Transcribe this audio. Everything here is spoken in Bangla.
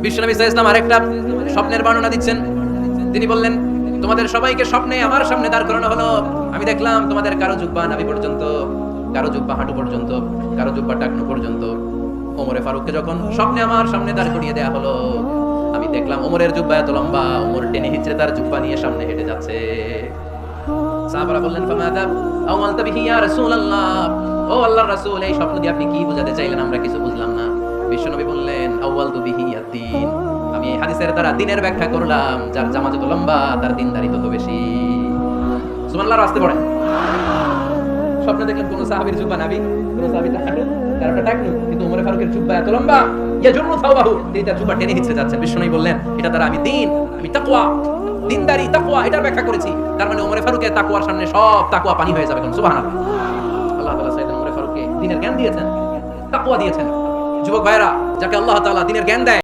বিশ্বনবী সাল্লাল্লাহু আলাইহি ওয়াসাল্লাম আরেকটা স্বপ্নের বর্ণনা দিচ্ছেন। তিনি বললেন, তোমাদের সবাইকে স্বপ্নে আমার সামনে দাঁড় করানো হলো। আমি দেখলাম তোমাদের কারো জুব্বা নাভি পর্যন্ত, কারো জুব্বা হাঁটু পর্যন্ত, কারো জুব্বা টাকনু পর্যন্ত। ওমরে ফারুককে যখন স্বপ্নে আমার সামনে দাঁড় করিয়ে দেয়া হলো, আমি দেখলাম ওমরের জুব্বা এত লম্বা, ওমর টেনে হিচড়ে তার জুব্বা নিয়ে সামনে হেঁটে যাচ্ছে। সাহাবারা বললেন, ফামাদা আওয়ালতা বিহি ইয়া রাসূলুল্লাহ, ও আল্লাহর রাসূল, এই স্বপ্ন দিয়ে আপনি কি বোঝাতে চাইলেন? আমরা কিছু বুঝলাম না। বিশ্বনবী বললেন, আওয়ালতু বিহি আদ-দীন, আমি এই হাদিসের দ্বারা দিনের ব্যাখ্যা করলাম। যার জামা যত লম্বা তার দিনদারি তত বেশি। সুবহানাল্লাহ, আসতে পড়ে। স্বপ্নে দেখলেন কোন সাহাবীর জুব্বা নাভি, কোন সাহাবীটা হাঁটু, কারোটা টাকনু, কিন্তু ওমর ফারুকের জুব্বা এত লম্বা, ইয়াজুরু সাওবাহু, তিনি তার জুব্বা টেনে হিচড়ে যাচ্ছেন। বিশ্বনবী বললেন, এটা দ্বারা আমি দিন, আমি তাকওয়া, দিনদারি, তাকওয়া, এটার ব্যাখ্যা করেছি। তার মানে ওমর ফারুকের তাকওয়ার সামনে সব তাকওয়া পানি হয়ে যাবে। সুবহানাল্লাহ। আল্লাহ তাআলা সাইয়েদনা ওমর ফারুককে দ্বীনের জ্ঞান দিয়েছেন, তাকওয়া দিয়েছেন। যুবক ভাইরা, যাকে আল্লাহ তাআলা দ্বীনের জ্ঞান দেয়,